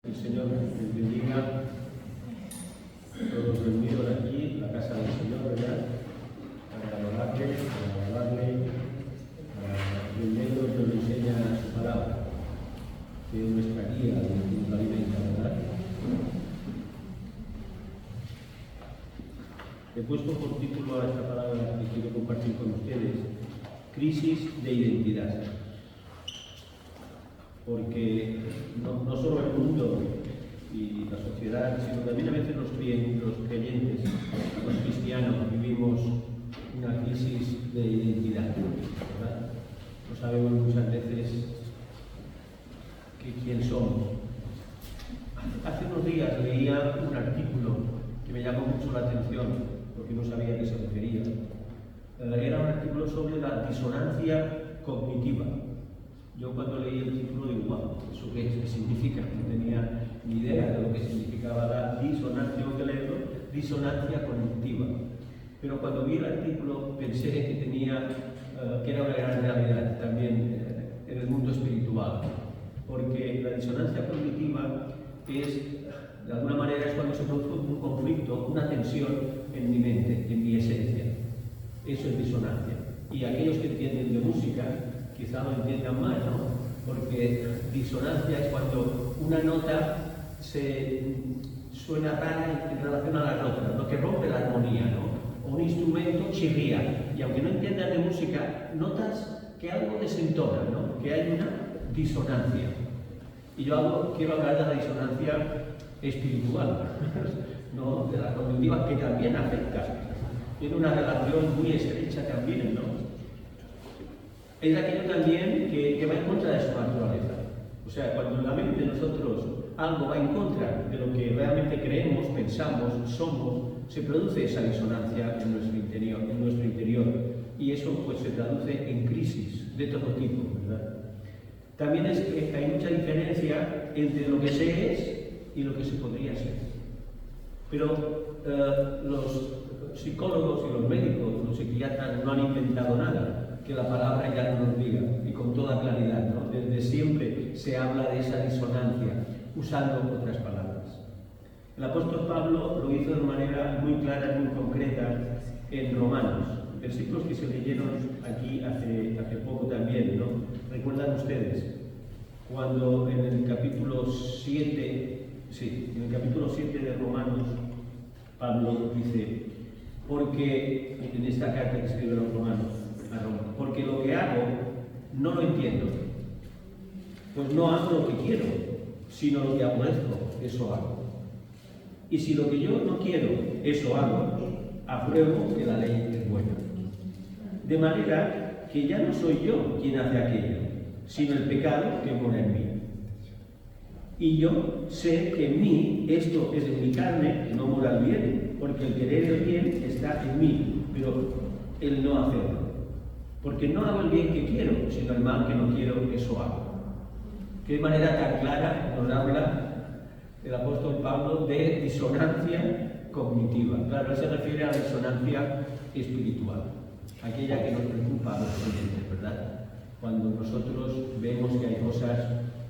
El Señor les bendiga a todos reunidos aquí, la casa del Señor, ¿verdad? Para adorarle, para alabarle, para aprenderlo que nos enseña su palabra, que es nuestra guía, que nos alimenta, ¿verdad? He puesto por título a esta palabra que quiero compartir con ustedes: crisis de identidad. Porque no solo el mundo y la sociedad, sino también a veces los creyentes, los cristianos, vivimos una crisis de identidad, ¿verdad? No sabemos muchas veces quién somos. Hace unos días leía un artículo que me llamó mucho la atención, porque no sabía a qué se refería. Era un artículo sobre la disonancia cognitiva. Yo cuando leí el título digo, wow, ¿eso qué significa? No tenía ni idea de lo que significaba la disonancia, tengo que leerlo, disonancia cognitiva. Pero cuando vi el artículo pensé que era una gran realidad también en el mundo espiritual. Porque la disonancia cognitiva de alguna manera es cuando se produce un conflicto, una tensión en mi mente, en mi esencia. Eso es disonancia. Y aquellos que entienden de música quizá lo entiendan más, ¿no? Porque disonancia es cuando una nota suena rara en relación a las otras, lo que rompe la armonía, ¿no? O un instrumento chirría, y aunque no entiendan de música, notas que algo desentona, ¿no? Que hay una disonancia. Y yo quiero hablar de la disonancia espiritual, ¿no? De la cognitiva, que también afecta. Tiene una relación muy estrecha también, ¿no? Es aquello también que va en contra de su naturaleza. O sea, cuando en la mente de nosotros algo va en contra de lo que realmente creemos, pensamos, somos, se produce esa disonancia en nuestro interior. Y eso pues se traduce en crisis de todo tipo, ¿verdad? También es que hay mucha diferencia entre lo que se es y lo que se podría ser. Pero los psicólogos y los médicos, los psiquiatras no han inventado nada que la palabra ya no nos diga, y con toda claridad, ¿no? Desde siempre se habla de esa disonancia, usando otras palabras. El apóstol Pablo lo hizo de manera muy clara y muy concreta en Romanos, versículos que se leyeron aquí hace poco también, ¿no? ¿Recuerdan ustedes? Cuando en el capítulo 7 de Romanos, Pablo dice, porque en esta carta que escribe a los romanos, porque lo que hago no lo entiendo, pues no hago lo que quiero, sino lo que aborrezco, eso hago. Y si lo que yo no quiero, eso hago, apruebo que la ley es buena. De manera que ya no soy yo quien hace aquello, sino el pecado que mora en mí. Y yo sé que en mí, esto es en mi carne, que no mora el bien, porque el querer el bien está en mí, pero el no hacerlo. Porque no hago el bien que quiero, sino el mal que no quiero, eso hago. Qué manera tan clara nos habla el apóstol Pablo de disonancia cognitiva. Claro, se refiere a la disonancia espiritual, aquella que nos preocupa a los creyentes, ¿verdad? Cuando nosotros vemos que hay cosas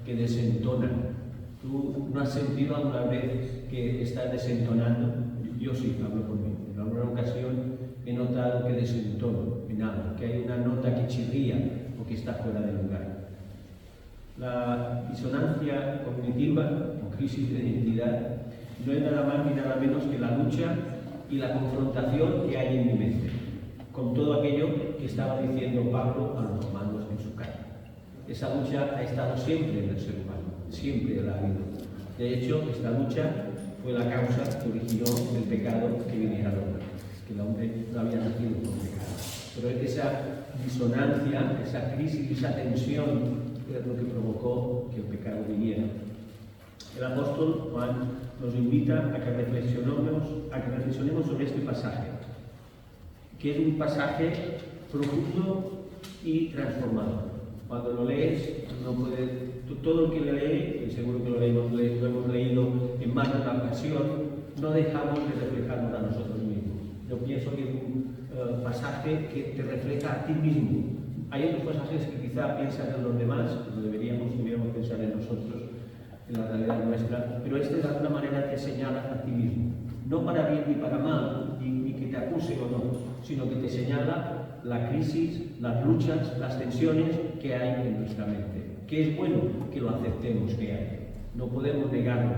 que desentonan. ¿Tú no has sentido alguna vez que estás desentonando? Yo sí, hablo por mí. En alguna ocasión he notado que desentono en algo, que hay una nota que chirría o que está fuera de lugar. La disonancia cognitiva o crisis de identidad no es nada más ni nada menos que la lucha y la confrontación que hay en mi mente con todo aquello que estaba diciendo Pablo a los romanos en su carta. Esa lucha ha estado siempre en el ser humano, siempre la ha habido. De hecho, esta lucha fue la causa que originó el pecado que viniera al hombre, que el hombre no había nacido con pecado. Pero esa disonancia, esa crisis, esa tensión es lo que provocó que el pecado viniera. El apóstol Juan nos invita a que reflexionemos sobre este pasaje, que es un pasaje profundo y transformador. Cuando lo lees, todo el que lo lee, y seguro que lo hemos leído en más de una ocasión, no dejamos de reflejarnos a nosotros mismos. Yo pienso que es un pasaje que te refleja a ti mismo. Hay otros pasajes que quizá piensan en los demás, pero deberíamos pensar en nosotros. en la realidad nuestra, pero este de alguna manera te señala a ti mismo, no para bien ni para mal, ni que te acuse o no, sino que te señala la crisis, las luchas, las tensiones que hay en nuestra mente, que es bueno que lo aceptemos que hay. No podemos negarnos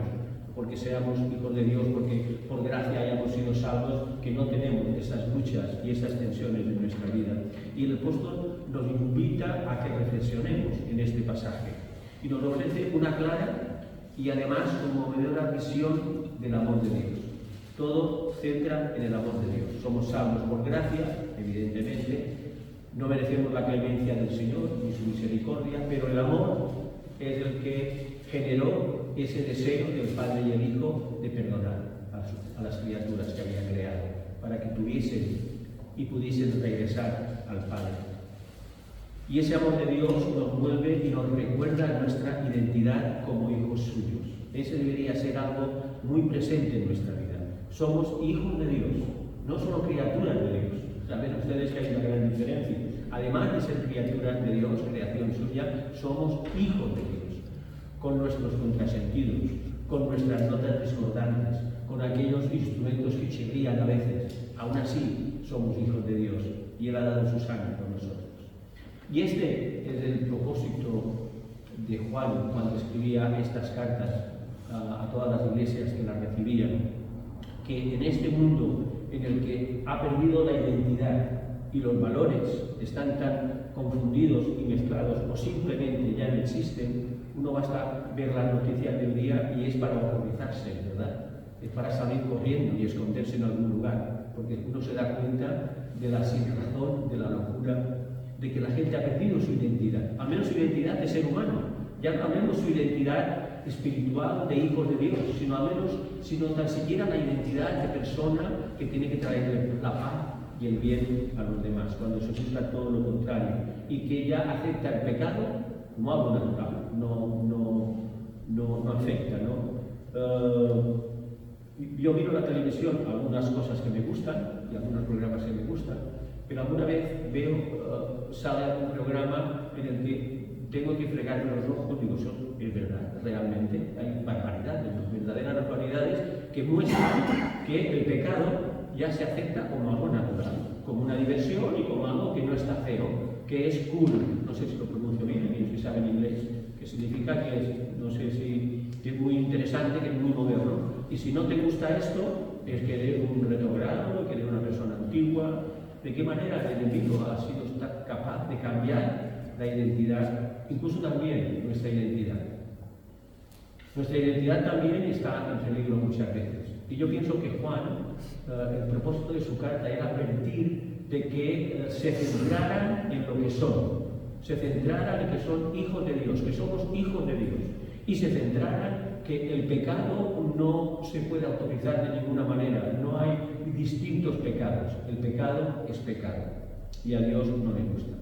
porque seamos hijos de Dios, porque por gracia hayamos sido salvos, que no tenemos esas luchas y esas tensiones en nuestra vida. Y el apóstol nos invita a que reflexionemos en este pasaje y nos ofrece una clara y además conmovedora visión del amor de Dios. Todo centra en el amor de Dios. Somos salvos por gracia, evidentemente, no merecemos la clemencia del Señor ni su misericordia, pero el amor es el que generó ese deseo del Padre y el Hijo de perdonar a las criaturas que había creado, para que tuviesen y pudiesen regresar al Padre. Y ese amor de Dios nos vuelve y nos recuerda nuestra identidad como hijos suyos. Ese debería ser algo muy presente en nuestra vida. Somos hijos de Dios, no solo criaturas de Dios. Saben ustedes que hay una gran diferencia. Además de ser criaturas de Dios, creación suya, somos hijos de Dios, con nuestros contrasentidos, con nuestras notas discordantes, con aquellos instrumentos que chirrían a veces. Aún así, somos hijos de Dios y Él ha dado su sangre por nosotros. Y este es el propósito de Juan cuando escribía estas cartas a todas las iglesias que las recibían, que en este mundo en el que ha perdido la identidad y los valores están tan confundidos y mezclados o simplemente ya no existen, uno basta ver las noticias del día y es para horrorizarse, ¿verdad? Es para salir corriendo y esconderse en algún lugar, porque uno se da cuenta de la sinrazón, de la locura, de que la gente ha perdido su identidad, al menos su identidad de ser humano, ya no hablemos su identidad espiritual de hijos de Dios, sino tan siquiera la identidad de persona que tiene que traer la paz y el bien a los demás, cuando se busca todo lo contrario, y que ya acepta el pecado como algo natural, no afecta, ¿no? Yo miro la televisión, algunas cosas que me gustan y algunos programas que me gustan, pero alguna vez veo, sale algún programa en el que tengo que fregarme los ojos, digo, eso es verdad, realmente hay barbaridades, verdaderas barbaridades que muestran que el pecado ya se acepta como algo natural, como una diversión y como algo que no está feo, que es cool, no sé si lo pronuncio bien, si saben inglés, que significa que es, no sé si es muy interesante, que es muy moderno, y si no te gusta esto, es que eres un retrogrado, que eres una persona antigua. ¿De qué manera el enemigo ha sido capaz de cambiar la identidad, incluso también nuestra identidad? Nuestra identidad también está en peligro muchas veces. Y yo pienso que Juan, el propósito de su carta era advertir de que se centraran en lo que son, se centraran en que son hijos de Dios, que somos hijos de Dios, y se centraran que el pecado no se puede autorizar de ninguna manera, no hay distintos pecados, el pecado es pecado, y a Dios no le gusta.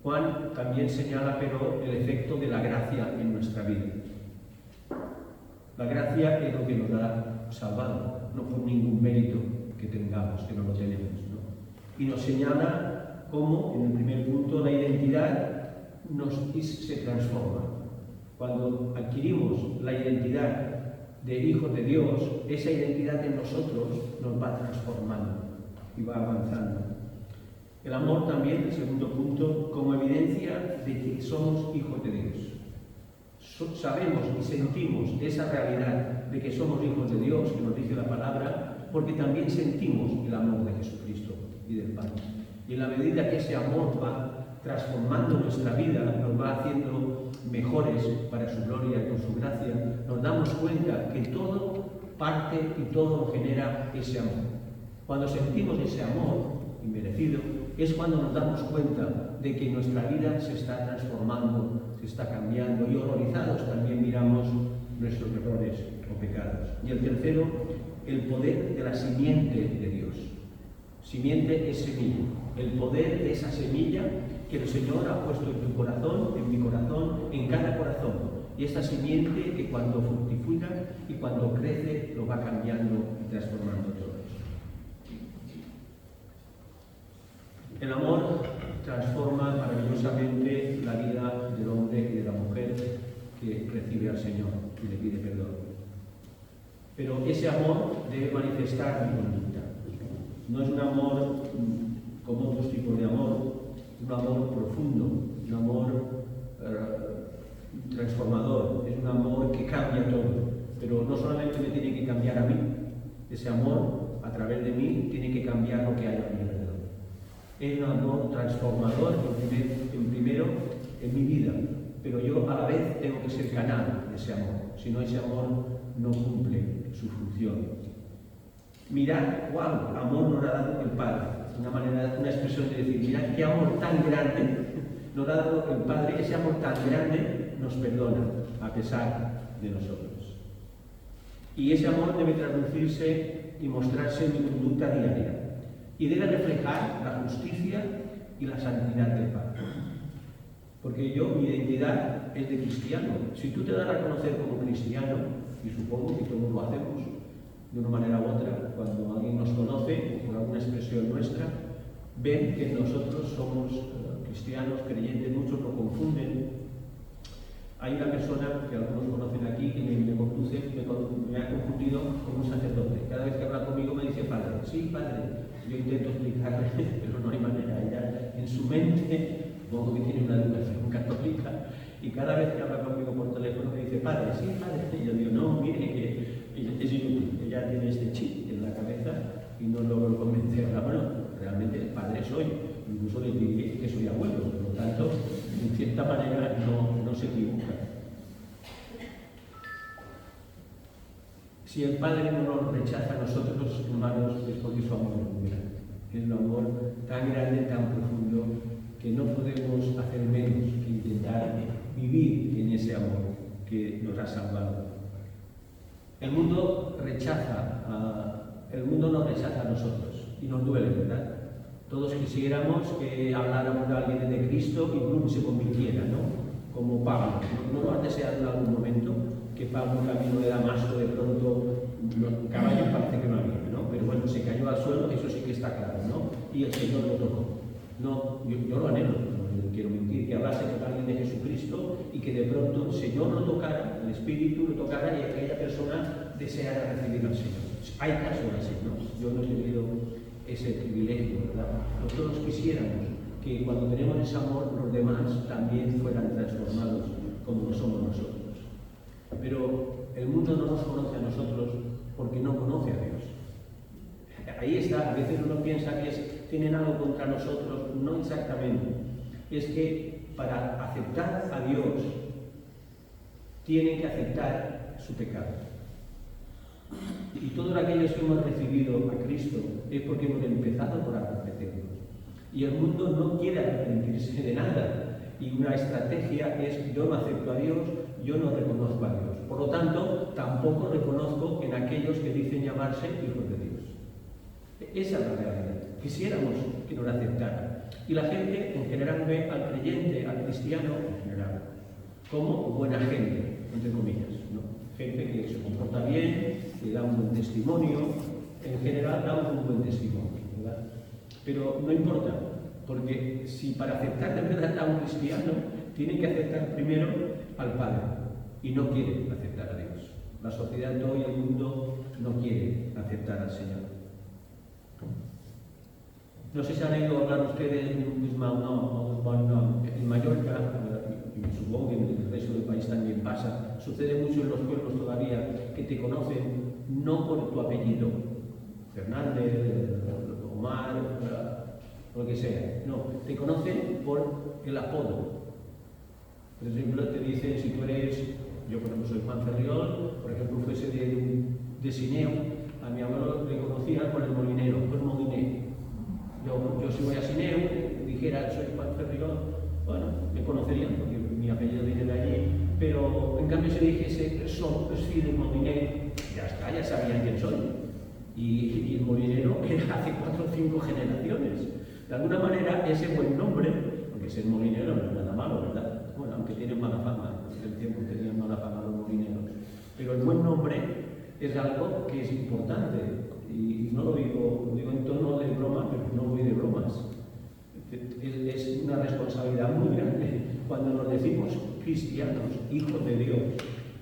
Juan también señala, pero, el efecto de la gracia en nuestra vida. La gracia es lo que nos ha salvado, no por ningún mérito que tengamos, que no lo tenemos, ¿no? Y nos señala cómo, en el primer punto, la identidad se transforma. Cuando adquirimos la identidad de hijos de Dios, esa identidad en nosotros nos va transformando y va avanzando. El amor también, el segundo punto, como evidencia de que somos hijos de Dios. Sabemos y sentimos esa realidad de que somos hijos de Dios, que nos dice la palabra, porque también sentimos el amor de Jesucristo y del Padre. Y en la medida que ese amor va transformando nuestra vida, nos va haciendo mejores para su gloria y con su gracia, nos damos cuenta que todo parte y todo genera ese amor. Cuando sentimos ese amor inmerecido, es cuando nos damos cuenta de que nuestra vida se está transformando, se está cambiando, y horrorizados también miramos nuestros errores o pecados. Y el tercero, el poder de la simiente de Dios. Simiente es semilla, el poder de esa semilla que el Señor ha puesto en tu corazón, en mi corazón, en cada corazón. Y esta simiente que cuando fructifica y cuando crece lo va cambiando y transformando todo. El amor transforma maravillosamente la vida del hombre y de la mujer que recibe al Señor y le pide perdón. Pero ese amor debe manifestar mi conducta. No es un amor como otros tipos de amor, un amor profundo, un amor transformador, es un amor que cambia todo. Pero no solamente me tiene que cambiar a mí, ese amor a través de mí tiene que cambiar lo que hay a mi alrededor. Es un amor transformador, primero en mi vida, pero yo a la vez tengo que ser canal de ese amor, si no ese amor no cumple su función. Mirad cuál amor nos ha dado el Padre, una expresión de decir, mirad qué amor tan grande nos ha dado el Padre, ese amor tan grande nos perdona a pesar de nosotros. Y ese amor debe traducirse y mostrarse en mi conducta diaria y debe reflejar la justicia y la santidad del Padre. Porque mi identidad es de cristiano. Si tú te das a conocer como cristiano, y supongo que todos lo hacemos de una manera u otra, cuando alguien nos conoce por alguna expresión nuestra, ven que nosotros somos cristianos, creyentes, muchos lo confunden. Hay una persona que algunos conocen aquí que me ha confundido con un sacerdote. Cada vez que habla conmigo me dice padre. Sí, padre. Yo intento explicarle, pero no hay manera. Ella en su mente, supongo que tiene una educación católica, y cada vez que habla conmigo por teléfono me dice padre. Sí, padre. Y yo digo, no, mire, que es inútil. Ella tiene este chip en la cabeza y no logro convencerla. Bueno, realmente padre soy. Incluso le diré que soy abuelo, por lo tanto, en cierta manera no se equivoca. Si el Padre no nos rechaza a nosotros los humanos, es porque su amor es muy grande. Es un amor tan grande, tan profundo, que no podemos hacer menos que intentar vivir en ese amor que nos ha salvado. El mundo nos rechaza a nosotros y nos duele, ¿verdad? Todos quisiéramos que habláramos de alguien de Cristo y Bloom se convirtiera, ¿no? Como Pablo. ¿No lo has deseado en algún momento? Que Pablo camino de Damasco de pronto, un caballo parece que no había, ¿no? Pero bueno, se cayó al suelo, eso sí que está claro, ¿no? Y el Señor lo tocó. No, yo lo anhelo, no quiero mentir, que hablase con alguien de Jesucristo y que de pronto el Señor lo tocara, el Espíritu lo tocara y aquella persona deseara recibir al Señor. Hay casos así, ¿no? Yo no he tenido ese privilegio, ¿verdad? Nosotros quisiéramos que cuando tenemos ese amor los demás también fueran transformados como lo somos nosotros. Pero el mundo no nos conoce a nosotros porque no conoce a Dios. Ahí está, a veces uno piensa que tienen algo contra nosotros, no exactamente. Es que para aceptar a Dios tienen que aceptar su pecado. Y todos aquellos que hemos recibido a Cristo es porque hemos empezado por arrepentirnos. Y el mundo no quiere arrepentirse de nada. Y una estrategia es: yo no acepto a Dios, yo no reconozco a Dios. Por lo tanto, tampoco reconozco en aquellos que dicen llamarse hijos de Dios. Esa es la realidad. Quisiéramos que nos aceptaran. Y la gente en general ve al creyente, al cristiano en general, como buena gente, entre comillas, ¿no? Gente que se comporta bien, que da un buen testimonio, en general da un buen testimonio, ¿verdad? Pero no importa, porque si para aceptar de verdad a un cristiano, tiene que aceptar primero al Padre, y no quiere aceptar a Dios. La sociedad de hoy, el mundo, no quiere aceptar al Señor. No sé si han oído hablar ustedes de un en Mallorca, y supongo que en el resto del país también pasa, sucede mucho en los pueblos todavía, que te conocen no por tu apellido, Fernández, Omar, lo que sea, no, te conocen por el apodo. Por ejemplo, te dicen, si tú eres, yo por ejemplo soy Juan Ferriol, por ejemplo fuese de Sineu, a mi abuelo le conocían por el molinero, pues molinero. Yo si voy a Sineu, dijera soy Juan Ferriol, bueno, me conocerían porque mi apellido viene de allí, pero en cambio si dijese soy fiel molinero, ya está, ya sabían quién soy. Y el molinero era hace 4 o 5 generaciones. De alguna manera ese buen nombre, porque ser molinero no es nada malo, ¿verdad? Bueno, aunque tienen mala fama, en el tiempo tenían mala fama los molineros, pero el buen nombre es algo que es importante, y no lo digo en tono de broma, pero no voy de bromas. Es una responsabilidad muy grande cuando nos decimos cristianos, hijos de Dios,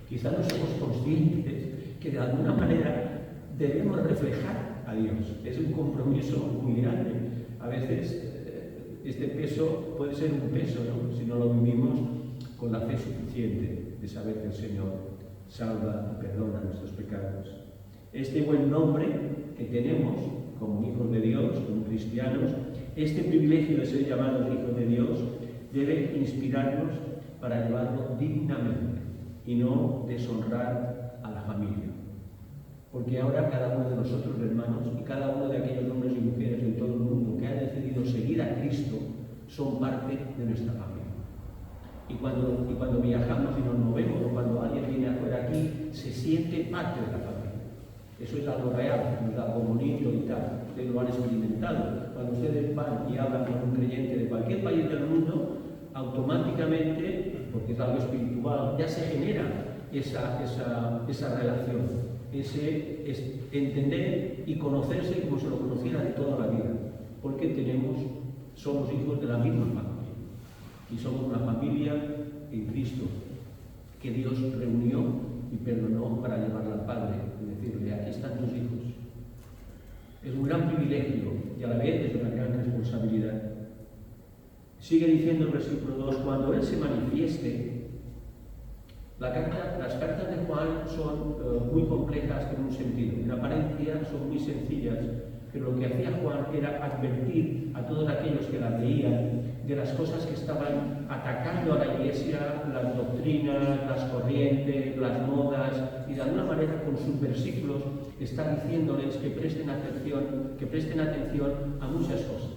quizá no somos conscientes que de alguna manera debemos reflejar a Dios. Es un compromiso muy grande. A veces este peso puede ser un peso, ¿no?, si no lo vivimos con la fe suficiente de saber que el Señor salva y perdona nuestros pecados. Este buen nombre que tenemos como hijos de Dios, como cristianos, este privilegio de ser llamados hijos de Dios, debe inspirarnos para llevarlo dignamente y no deshonrar a la familia. Porque ahora cada uno de nosotros, hermanos, y cada uno de aquellos hombres y mujeres en todo el mundo que han decidido seguir a Cristo, son parte de nuestra familia. Y cuando viajamos y nos movemos, o cuando alguien viene afuera aquí, se siente parte de la familia. Eso es algo real, no es algo bonito y tal. Ustedes lo han experimentado. Cuando ustedes van y hablan con un creyente de cualquier país del mundo, automáticamente, porque es algo espiritual, ya se genera esa relación. Ese entender y conocerse como se lo conociera de toda la vida, porque somos hijos de la misma familia y somos una familia en Cristo que Dios reunió y perdonó para llevarla al Padre y decirle: aquí están tus hijos. Es un gran privilegio y a la vez es una gran responsabilidad. Sigue diciendo el versículo 2: cuando Él se manifieste. Las cartas de Juan son muy complejas en un sentido. En apariencia son muy sencillas, pero lo que hacía Juan era advertir a todos aquellos que las leían de las cosas que estaban atacando a la Iglesia, las doctrinas, las corrientes, las modas, y de alguna manera con sus versículos está diciéndoles que presten atención a muchas cosas.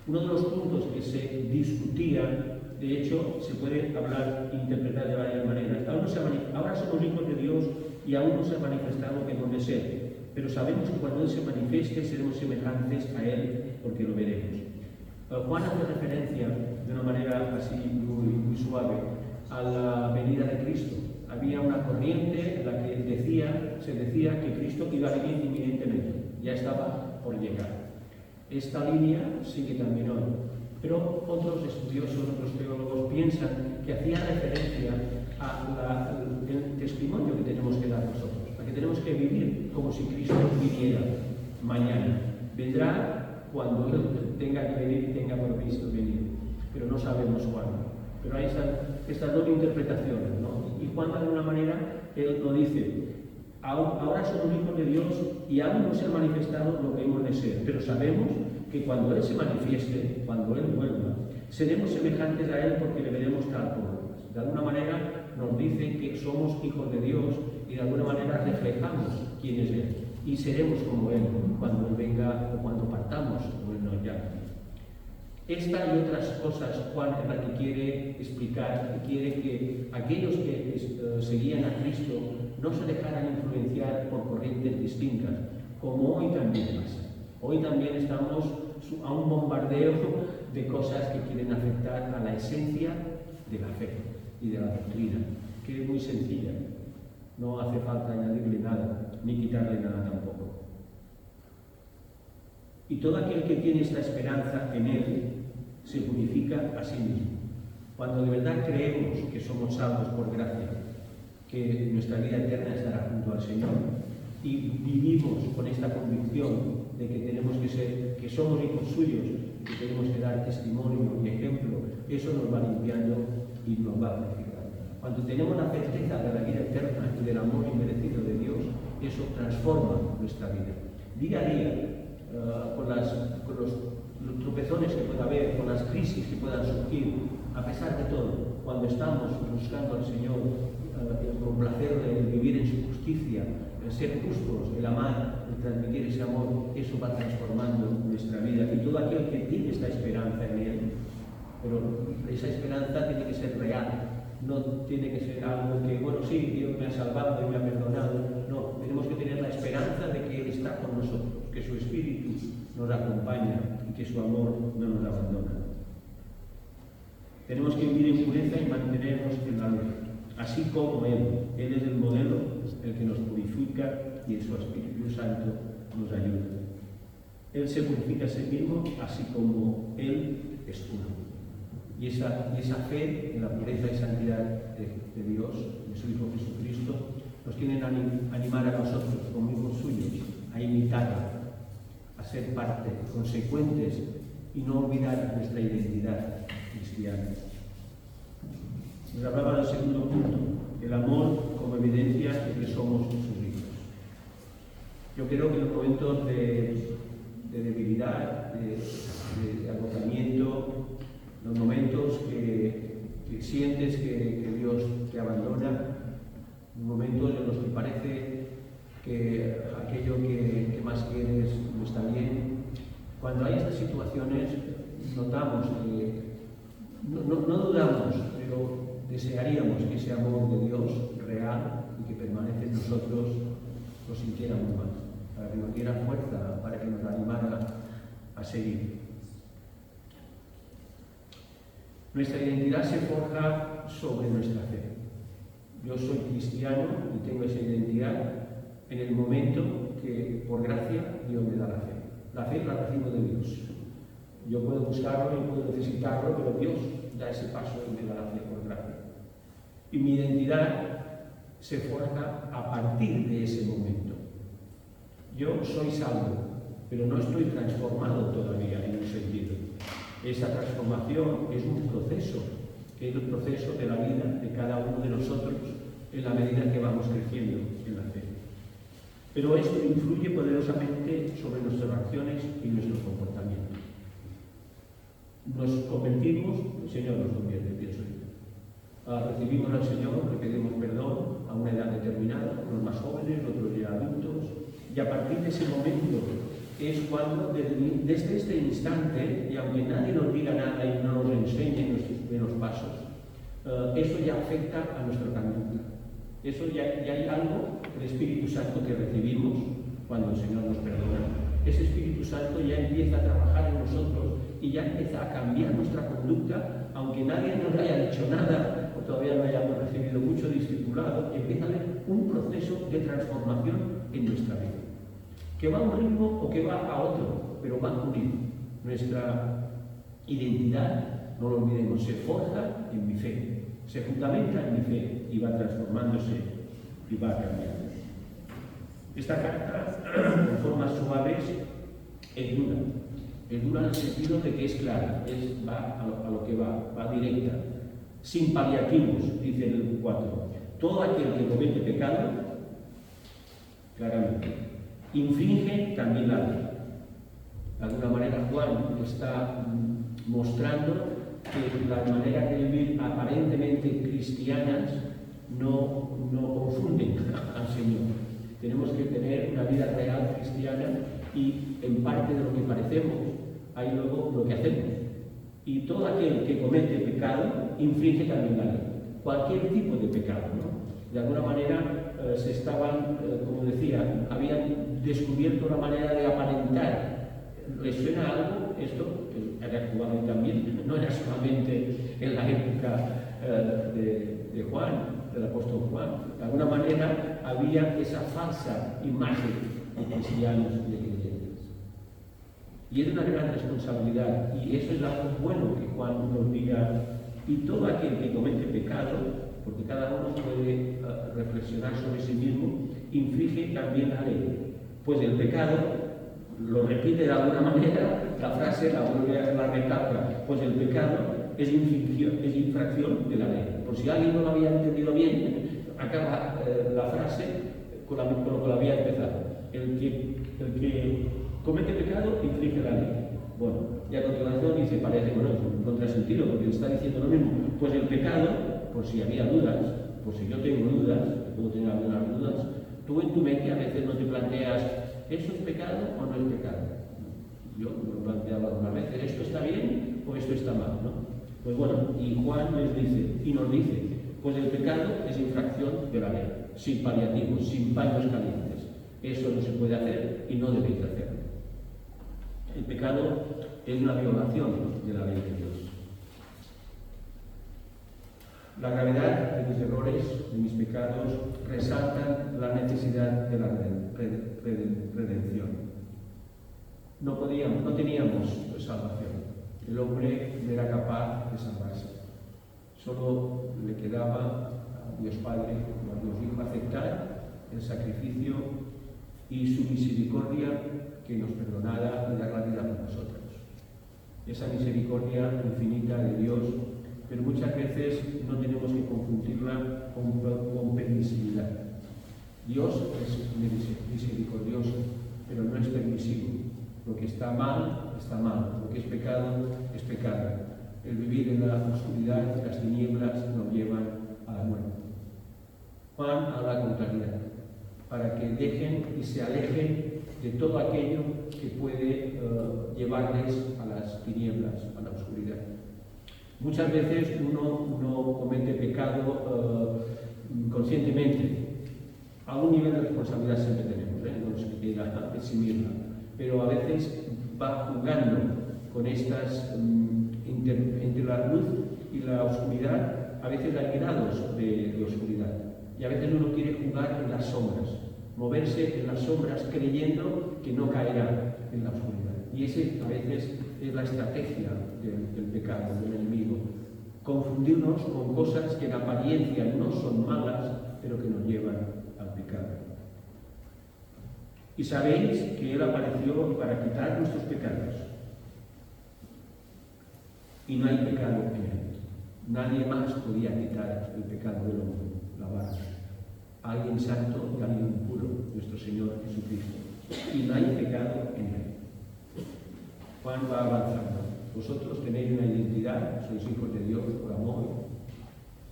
Uno de los puntos que se discutían, de hecho, se puede hablar e interpretar de varias maneras. Ahora somos hijos de Dios y aún no se ha manifestado que hemos de ser, pero sabemos que cuando Él se manifieste seremos semejantes a Él, porque lo veremos. Juan hace referencia, de una manera así muy suave, a la venida de Cristo. Había una corriente en la que se decía que Cristo iba a venir inminentemente, ya estaba por llegar. Esta línea sigue también hoy. Pero otros estudiosos, otros teólogos piensan que hacía referencia al testimonio que tenemos que dar nosotros, a que tenemos que vivir como si Cristo viniera mañana. Vendrá cuando Él tenga que venir y tenga previsto venir, pero no sabemos cuándo. Pero ahí están estas dos interpretaciones, ¿no? Y Juan, de alguna manera, él lo dice: ahora somos hijos de Dios y aún no se ha manifestado lo que hemos de ser, pero sabemos que cuando Él se manifieste, cuando Él vuelva, seremos semejantes a Él porque le veremos tal como es. De alguna manera nos dice que somos hijos de Dios y de alguna manera reflejamos quién es Él y seremos como Él cuando Él venga o cuando partamos o Él nos llame. Esta y otras cosas Juan es la que quiere explicar, y quiere que aquellos que seguían a Cristo no se dejaran influenciar por corrientes distintas, como hoy también pasa. Hoy también estamos a un bombardeo de cosas que quieren afectar a la esencia de la fe y de la doctrina, que es muy sencilla. No hace falta añadirle nada, ni quitarle nada tampoco. Y todo aquel que tiene esta esperanza en Él se purifica a sí mismo. Cuando de verdad creemos que somos salvos por gracia, que nuestra vida eterna estará junto al Señor, y vivimos con esta convicción de que tenemos que somos hijos suyos, que tenemos que dar testimonio y ejemplo, eso nos va limpiando y nos va purificando. Cuando tenemos la certeza de la vida eterna y del amor inmerecido de Dios, eso transforma nuestra vida. Día a día, con los tropezones que pueda haber, con las crisis que puedan surgir, a pesar de todo, cuando estamos buscando al Señor, el complacerle, el vivir en su justicia, el ser justos, el amar, el transmitir ese amor, eso va transformando nuestra vida. Y todo aquel que tiene esta esperanza en Él, pero esa esperanza tiene que ser real, no tiene que ser algo que, bueno, sí, Dios me ha salvado y me ha perdonado. No, tenemos que tener la esperanza de que Él está con nosotros, que su Espíritu nos acompaña y que su amor no nos abandona. Tenemos que vivir en pureza y mantenernos en la luz, así como Él. Él es el modelo, el que nos purifica y en su Espíritu Santo nos ayuda. Él se purifica a sí mismo, así como Él es uno. Y esa fe en la pureza y santidad de Dios, de su Hijo Jesucristo, nos tiene que animar a nosotros, como hijos suyos, a imitarlo, a ser parte, consecuentes y no olvidar nuestra identidad cristiana. Nos hablaba del segundo punto, el amor como evidencia de que somos sus hijos. Yo creo que en los momentos de debilidad, de agotamiento, los momentos que sientes que Dios te abandona, momentos en los que parece que aquello que más quieres no está bien. Cuando hay estas situaciones, notamos que no dudamos, pero desearíamos que ese amor de Dios real y que permanece en nosotros lo sintiéramos más, para que nos diera fuerza, para que nos animara a seguir. Nuestra identidad se forja sobre nuestra fe. Yo soy cristiano y tengo esa identidad en el momento que, por gracia, Dios me da la fe. La fe la recibo de Dios. Yo puedo buscarlo y puedo necesitarlo, pero Dios da ese paso y me da la fe por gracia. Y mi identidad se forja a partir de ese momento. Yo soy salvo, pero no estoy transformado todavía en un sentido. Esa transformación es un proceso, que es el proceso de la vida de cada uno de nosotros en la medida que vamos creciendo en la fe. Pero esto influye poderosamente sobre nuestras acciones y nuestros comportamientos. Nos convertimos, el Señor nos convierte, pienso yo. Recibimos al Señor, le pedimos perdón a una edad determinada, unos más jóvenes, otros ya adultos, y a partir de ese momento es cuando, desde este instante, y aunque nadie nos diga nada y no nos enseñe nuestros primeros pasos, eso ya afecta a nuestra conducta. Eso ya hay algo del Espíritu Santo que recibimos cuando el Señor nos perdona. Ese Espíritu Santo ya empieza a trabajar en nosotros y ya empieza a cambiar nuestra conducta, aunque nadie nos haya dicho nada o todavía no hayamos recibido mucho discipulado, empieza a haber un proceso de transformación en nuestra vida, que va a un ritmo o que va a otro, pero va a un ritmo. Nuestra identidad, no lo olvidemos, se forja en mi fe, se fundamenta en mi fe y va transformándose y va cambiando. Esta carta, en formas suaves, es dura. Es dura en el sentido de que es clara, va a lo que va directa, sin paliativos, dice el 4. Todo aquel que comete pecado, claramente, infringe también la ley. De alguna manera Juan está mostrando que las maneras de vivir aparentemente cristianas no confunden al Señor. Tenemos que tener una vida real cristiana y en parte de lo que parecemos hay luego lo que hacemos. Y todo aquel que comete pecado infringe también la ley. Cualquier tipo de pecado, ¿no? De alguna manera se estaban, como decía, habían descubierto una manera de aparentar. ¿Les suena algo? Esto era actual también, no era solamente en la época de Juan, del apóstol Juan. De alguna manera había esa falsa imagen de cristianos y de creyentes. Y es una gran responsabilidad, y eso es algo bueno que Juan nos diga. Y todo aquel que comete pecado, porque cada uno puede reflexionar sobre sí mismo, infringe también la ley. Pues el pecado, lo repite de alguna manera, la frase la vuelve a la recalca, pues el pecado es infracción de la ley. Por si alguien no lo había entendido bien, acaba la frase con lo que lo había empezado. El que comete pecado infringe la ley. Bueno, y a continuación dice, parece, bueno, es un contrasentido, porque está diciendo lo mismo. Pues el pecado, por si había dudas, por si yo tengo dudas, puedo tener algunas dudas, tú en tu mente a veces no te planteas, ¿eso es pecado o no es pecado? Yo me lo planteaba algunas veces, ¿esto está bien o esto está mal? ¿No? Pues bueno, y Juan les dice, y nos dice, pues el pecado es infracción de la ley, sin paliativos, sin paños calientes. Eso no se puede hacer y no debéis hacerlo. El pecado es una violación de la ley de Dios. La gravedad de mis errores, de mis pecados, resaltan la necesidad de la redención. No teníamos salvación. el hombre no era capaz de salvarse. Solo le quedaba a Dios Padre, o a Dios Hijo, aceptar el sacrificio y su misericordia que nos perdonara y dar la vida por nosotros. Esa misericordia infinita de Dios, pero muchas veces no tenemos que confundirla con permisividad. Dios es misericordioso, pero no es permisivo. Lo que está mal, está mal. Lo que es pecado, es pecado. El vivir en la oscuridad, las tinieblas, nos llevan a la muerte. Juan habla con claridad, para que dejen y se alejen de todo aquello que puede llevarles a las tinieblas, a la oscuridad. Muchas veces uno comete pecado conscientemente. Algún nivel de responsabilidad siempre tenemos, no nos queda eximirla, pero a veces va jugando con estas, entre la luz y la oscuridad, a veces hay grados de oscuridad, y a veces uno quiere jugar en las sombras, moverse en las sombras creyendo que no caerá en la oscuridad. Y ese a veces es la estrategia del pecado, del enemigo. Confundirnos con cosas que en apariencia no son malas, pero que nos llevan al pecado. Y sabéis que Él apareció para quitar nuestros pecados. Y no hay pecado en Él. Nadie más podía quitar el pecado del hombre, lavarlo. Alguien santo y alguien puro, nuestro Señor Jesucristo. Y no hay pecado en Él. Juan va avanzando. Vosotros tenéis una identidad, sois hijos de Dios por amor.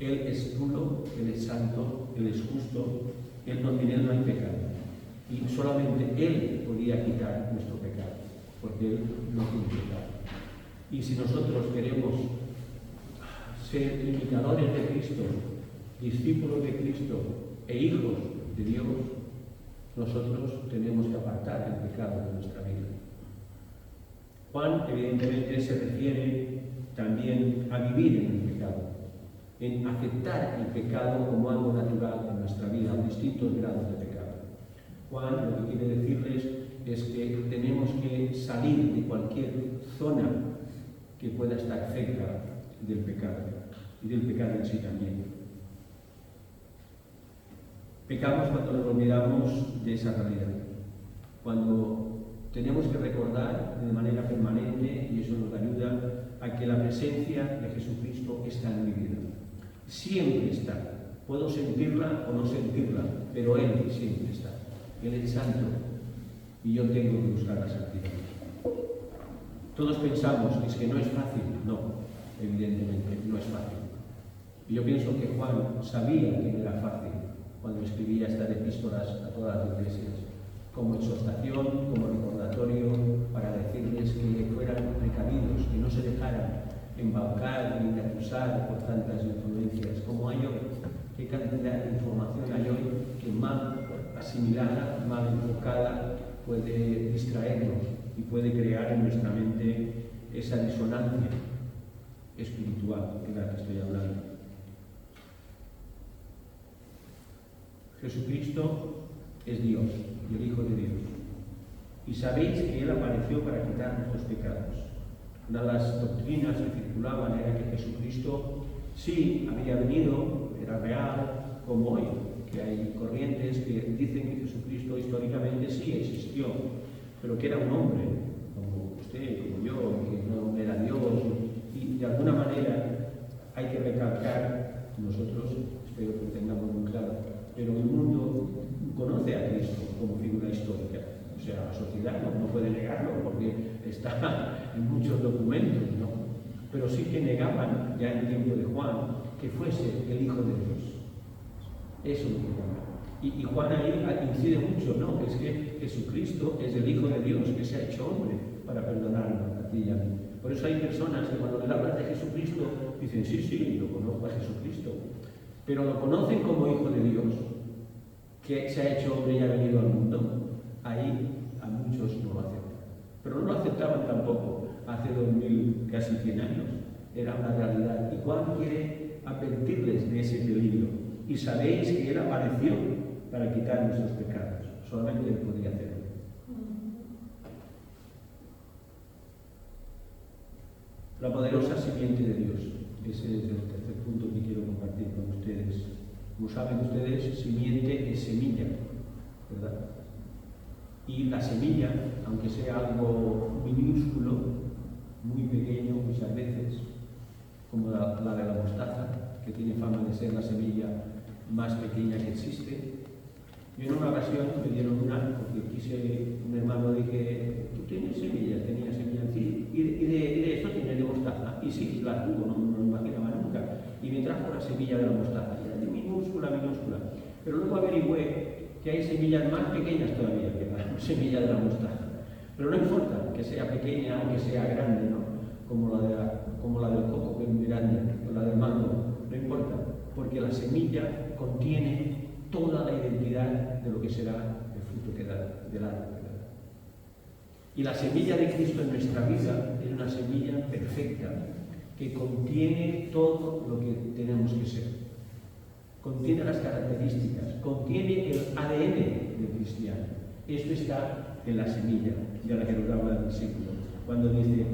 Él es puro, Él es santo, Él es justo, en Él no hay pecado. Y solamente Él podía quitar nuestro pecado, porque Él no tiene pecado. Y si nosotros queremos ser imitadores de Cristo, discípulos de Cristo e hijos de Dios, nosotros tenemos que apartar el pecado de nuestra vida. Juan, evidentemente, se refiere también a vivir en el pecado, en aceptar el pecado como algo natural en nuestra vida, a distintos grados de pecado. Juan lo que quiere decirles es que tenemos que salir de cualquier zona que pueda estar cerca del pecado, y del pecado en sí también. Pecamos cuando nos olvidamos de esa realidad, cuando tenemos que recordar de manera permanente, y eso nos ayuda a que la presencia de Jesucristo está en mi vida. Siempre está. Puedo sentirla o no sentirla, pero Él siempre está. Él es santo y yo tengo que buscar la santidad. Todos pensamos que es que no es fácil. No, evidentemente no es fácil. Y yo pienso que Juan sabía que no era fácil cuando escribía estas epístolas a todas las iglesias, como exhortación, como recordatorio, para decirles que fueran precavidos, que no se dejaran embaucar ni acusar por tantas influencias como hay hoy. Qué cantidad de información hay hoy que mal asimilada, mal enfocada, puede distraernos y puede crear en nuestra mente esa disonancia espiritual de la que estoy hablando. Jesucristo es Dios y el Hijo de Dios. Y sabéis que Él apareció para quitar nuestros pecados. Una de las doctrinas que circulaban era que Jesucristo sí había venido, era real, como hoy, que hay corrientes que dicen que Jesucristo históricamente sí existió, pero que era un hombre, como usted, como yo, que no era Dios, y de alguna manera hay que recalcar, nosotros espero que lo tengamos muy claro, pero el mundo conoce a Cristo como figura histórica. O sea, la sociedad no puede negarlo porque está en muchos documentos, ¿no? Pero sí que negaban, ya en el tiempo de Juan, que fuese el Hijo de Dios. Eso es lo que llaman. Y Juan ahí incide mucho, ¿no? Es que Jesucristo es el Hijo de Dios que se ha hecho hombre para perdonarnos a ti y a mí. Por eso hay personas que cuando le hablan de Jesucristo dicen, sí, lo conozco a Jesucristo. Pero lo conocen como Hijo de Dios, que se ha hecho hombre y ha venido al mundo. Ahí a muchos no lo aceptan. Pero no lo aceptaban tampoco hace 2000, casi 100 años. Era una realidad. Y Juan quiere advertirles de ese peligro. Y sabéis que Él apareció para quitar nuestros pecados. Solamente Él podía hacerlo. La poderosa simiente de Dios. Ese es el tercer punto que quiero compartir con ustedes. Como saben ustedes, simiente es semilla, ¿verdad? Y la semilla, aunque sea algo minúsculo, muy pequeño muchas veces, como la de la mostaza, que tiene fama de ser la semilla más pequeña que existe. Yo en una ocasión me dieron una, porque un hermano dije, ¿tú tienes semillas? Tenía semillas, sí, y de esto tiene de mostaza. Y sí, la tuvo, no me imaginaba nunca. Y me trajo la semilla de la mostaza, y era de minúscula. Pero luego averigüé que hay semillas más pequeñas todavía que la semilla de la mostaza. Pero no importa que sea pequeña o que sea grande, ¿no? Como la del coco, que es muy grande, o la del mango, no importa, porque la semilla contiene toda la identidad de lo que será el fruto que da, del árbol que da. Y la semilla de Cristo en nuestra vida es una semilla perfecta, que contiene todo lo que tenemos que ser. Contiene las características, contiene el ADN del cristiano. Esto está en la semilla de la que nos habla el versículo, cuando dice,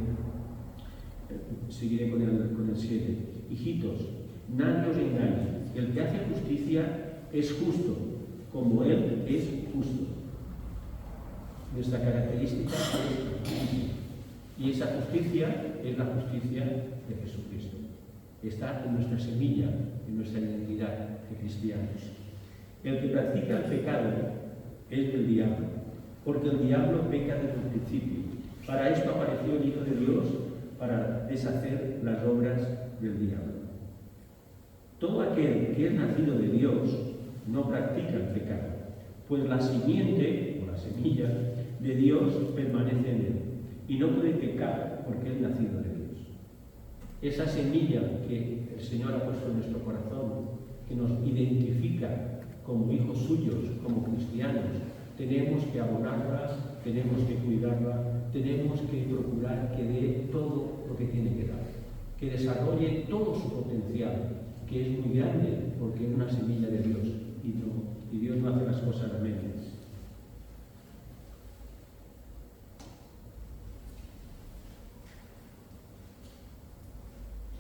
seguiré con el 7, hijitos, nadie os engañe, el que hace justicia es justo, como Él es justo. Nuestra característica es justicia. Y esa justicia es la justicia de Jesucristo. Está en nuestra semilla, en nuestra identidad de cristianos. El que practica el pecado es del diablo, porque el diablo peca desde el principio. Para esto apareció el Hijo de Dios, para deshacer las obras del diablo. Todo aquel que es nacido de Dios no practica el pecado, pues la simiente, o la semilla, de Dios permanece en él, y no puede pecar porque es nacido de Dios. Esa semilla que el Señor ha puesto en nuestro corazón, que nos identifica como hijos suyos, como cristianos, tenemos que abonarla, tenemos que cuidarla, tenemos que procurar que dé todo lo que tiene que dar, que desarrolle todo su potencial, que es muy grande porque es una semilla de Dios y Dios no hace las cosas a medias.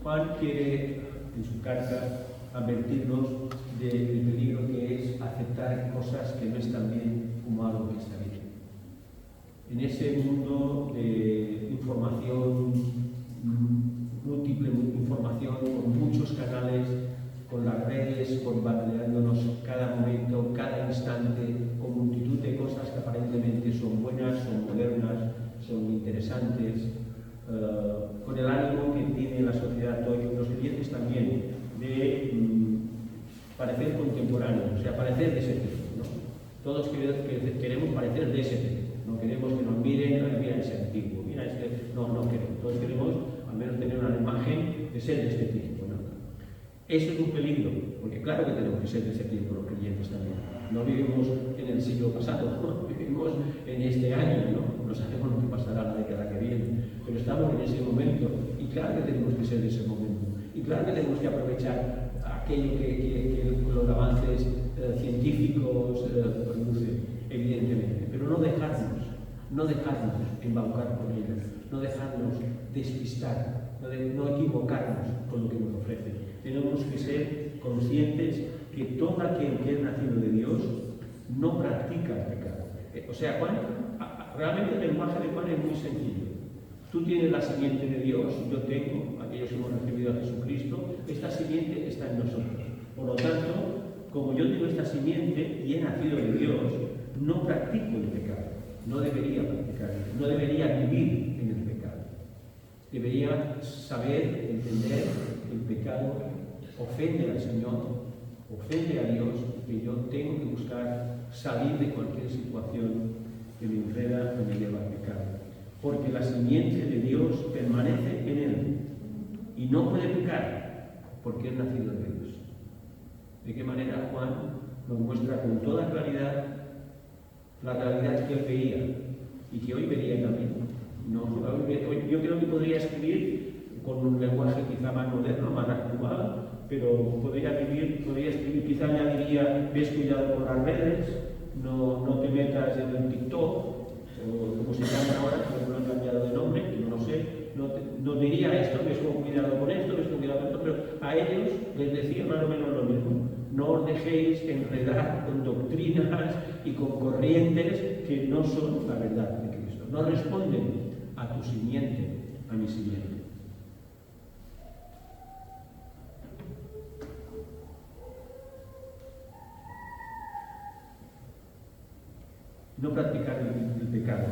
Juan quiere en su carta advertirnos del peligro que es aceptar cosas que no están bien como algo que está bien. En ese mundo de información, múltiple información, con muchos canales, con las redes, bombardeándonos cada momento, cada instante, con multitud de cosas que aparentemente son buenas, son modernas, son interesantes, con el ánimo que tiene la sociedad hoy, los creyentes también, de parecer contemporáneos, o sea, parecer de ese tipo, ¿no? Todos queremos parecer de ese tipo, no queremos que nos miren, mira ese antiguo, mira este, no queremos, todos queremos al menos tener una imagen de ser de este tipo, ¿no? Eso es un peligro, porque claro que tenemos que ser de ese tipo los creyentes también. No vivimos en el siglo pasado, ¿no? Vivimos en este año, ¿no? No sabemos lo que pasará la década que viene, pero estamos en ese momento y claro que tenemos que ser de ese momento. Y claro que tenemos que aprovechar aquello que los avances científicos producen, evidentemente, pero no dejarnos embaucar por ellos, no dejarnos despistar, no equivocarnos con lo que nos ofrece. Tenemos que ser conscientes que todo aquel que es nacido de Dios no practica el pecado. O sea, Juan, realmente el lenguaje de Juan es muy sencillo. Tú tienes la simiente de Dios, yo tengo, aquellos que hemos recibido a Jesucristo, esta simiente está en nosotros. Por lo tanto, como yo tengo esta simiente y he nacido de Dios, no practico el pecado, no debería practicarlo, no debería vivir en el pecado. Debería saber, entender que el pecado ofende al Señor, ofende a Dios, y que yo tengo que buscar salir de cualquier situación que me enreda o me lleva al pecado. Porque la simiente de Dios permanece en él y no puede pecar porque es nacido de Dios. ¿De qué manera Juan nos muestra con toda claridad la realidad que él veía y que hoy vería también? Yo creo que podría escribir con un lenguaje quizá más moderno, más actual, pero podría escribir, quizá añadiría, ves cuidado con las redes, no te metas en el TikTok, o como se llama ahora, que no lo han cambiado de nombre, que no lo sé, nos diría esto, ves con cuidado con esto, ves con cuidado con esto, pero a ellos les decía más o menos lo mismo. No os dejéis enredar con doctrinas y con corrientes que no son la verdad de Cristo. No responden a tu simiente, a mi simiente. No practicar el pecado,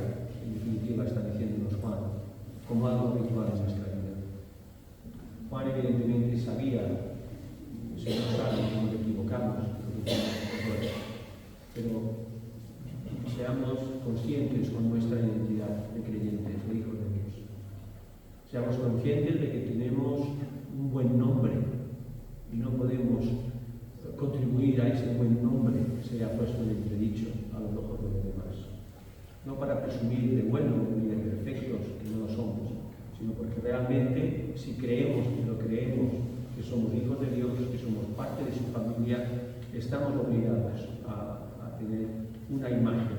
en definitiva, está diciéndonos Juan, como algo habitual en nuestra vida. Juan evidentemente sabía, el Señor sabe que nos equivocamos, pero seamos conscientes con nuestra identidad de creyentes, de hijos de Dios. Seamos conscientes de que tenemos un buen nombre y no podemos contribuir a ese buen nombre que se ha puesto en entredicho a los ojos de los demás. No para presumir de buenos ni de perfectos, que no lo somos, sino porque realmente, si creemos, y lo creemos, que somos hijos de Dios, que somos parte de su familia, estamos obligados a tener una imagen,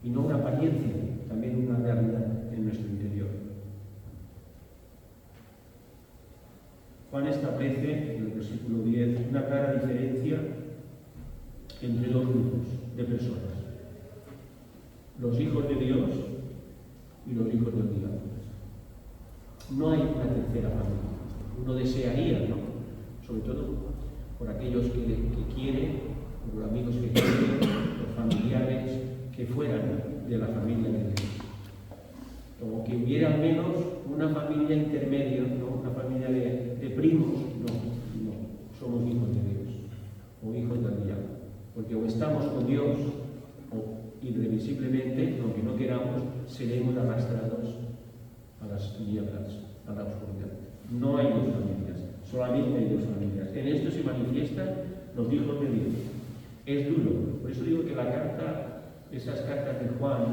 y no una apariencia, también una realidad en nuestro interior. Juan establece, en el versículo 10, una clara diferencia entre dos grupos de personas: los hijos de Dios y los hijos del diablo. No hay una tercera familia. Uno desearía, ¿no?, sobre todo por aquellos que quieren, por los amigos que quieren, los familiares que fueran de la familia de Dios. O que hubiera al menos una familia intermedia, ¿no?, una familia de primos. No, somos hijos de Dios o hijos del diablo. Porque o estamos con Dios o irrevisiblemente, aunque no queramos, seremos arrastrados a las tinieblas, a la oscuridad. No hay dos familias, solamente hay dos familias. En esto se manifiestan los hijos de Dios. Es duro, por eso digo que la carta, esas cartas de Juan,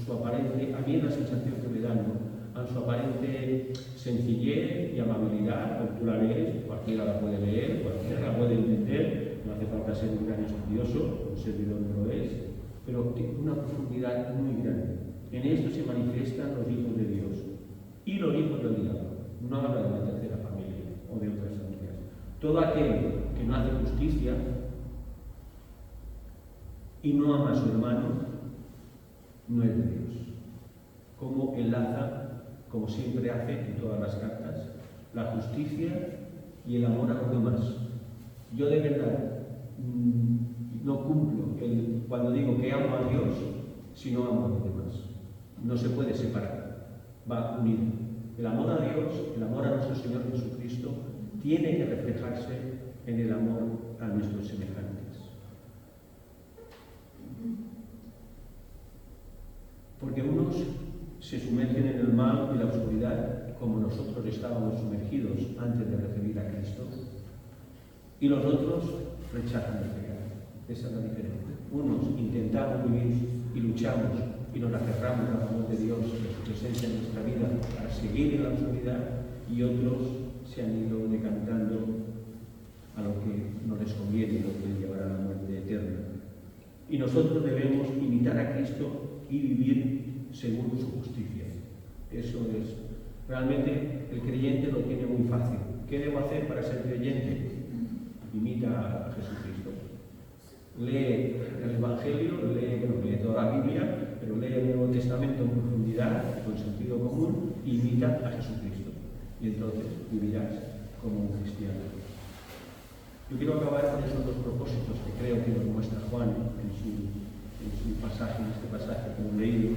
su aparente, a mí la sensación que me dan, ¿no?, a su aparente sencillez y amabilidad, porque tú la lees, cualquiera la puede leer, cualquiera la puede entender, no hace falta ser un gran estudioso, un servidor no lo es, pero tiene una profundidad muy grande. En esto se manifiestan los hijos de Dios y los hijos del diablo. No habla de la tercera familia o de otras familias. Todo aquel que no hace justicia y no ama a su hermano no es de Dios. Como enlaza, como siempre hace en todas las cartas, la justicia y el amor a los demás. Yo de verdad no cumplo cuando digo que amo a Dios si no amo a los demás. No se puede separar, va unido. El amor a Dios, el amor a nuestro Señor Jesucristo, tiene que reflejarse en el amor a nuestros semejantes. Porque unos se sumergen en el mal y la oscuridad, como nosotros estábamos sumergidos antes de recibir a Cristo, y los otros rechazan el pecado. Esa es la diferencia. Unos intentamos vivir y luchamos y nos aferramos al amor de Dios, de su presencia en nuestra vida, para seguir en la oscuridad, y otros se han ido decantando a lo que no les conviene, lo que les llevará a la muerte eterna. Y nosotros debemos imitar a Cristo y vivir según su justicia. Eso es. Realmente el creyente lo tiene muy fácil. ¿Qué debo hacer para ser creyente? Imita a Jesucristo. Lee el Evangelio, lee toda la Biblia, pero lee el Nuevo Testamento en profundidad, con sentido común, e imita a Jesucristo. Y entonces vivirás como un cristiano. Yo quiero acabar con esos dos propósitos que creo que nos muestra Juan en su pasaje, en este pasaje que hemos leído,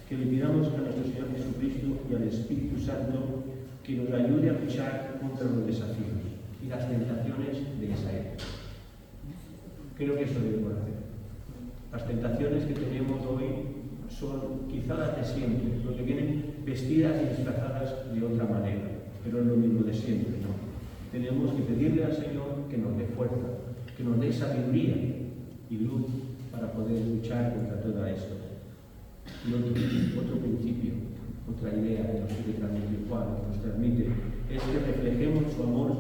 que le pidamos a nuestro Señor Jesucristo y al Espíritu Santo que nos ayude a luchar contra los desafíos y las tentaciones de esa época. Creo que eso debemos hacer. Las tentaciones que tenemos hoy son quizá las de siempre, lo que vienen vestidas y disfrazadas de otra manera, pero es lo mismo de siempre, ¿no? Tenemos que pedirle al Señor que nos dé fuerza, que nos dé sabiduría y luz para poder luchar contra todo esto. Y otro principio, otra idea que nos quiere transmitir Juan, que nos transmite, es que reflejemos su amor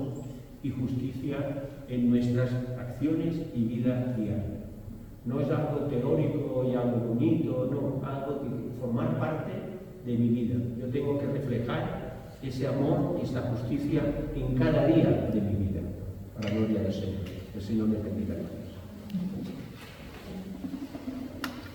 y justicia en nuestras acciones y vida diaria. No es algo teórico y algo bonito, no, algo que formar parte de mi vida. Yo tengo que reflejar ese amor y esta justicia en cada día de mi vida, para la gloria del Señor. El Señor me bendiga.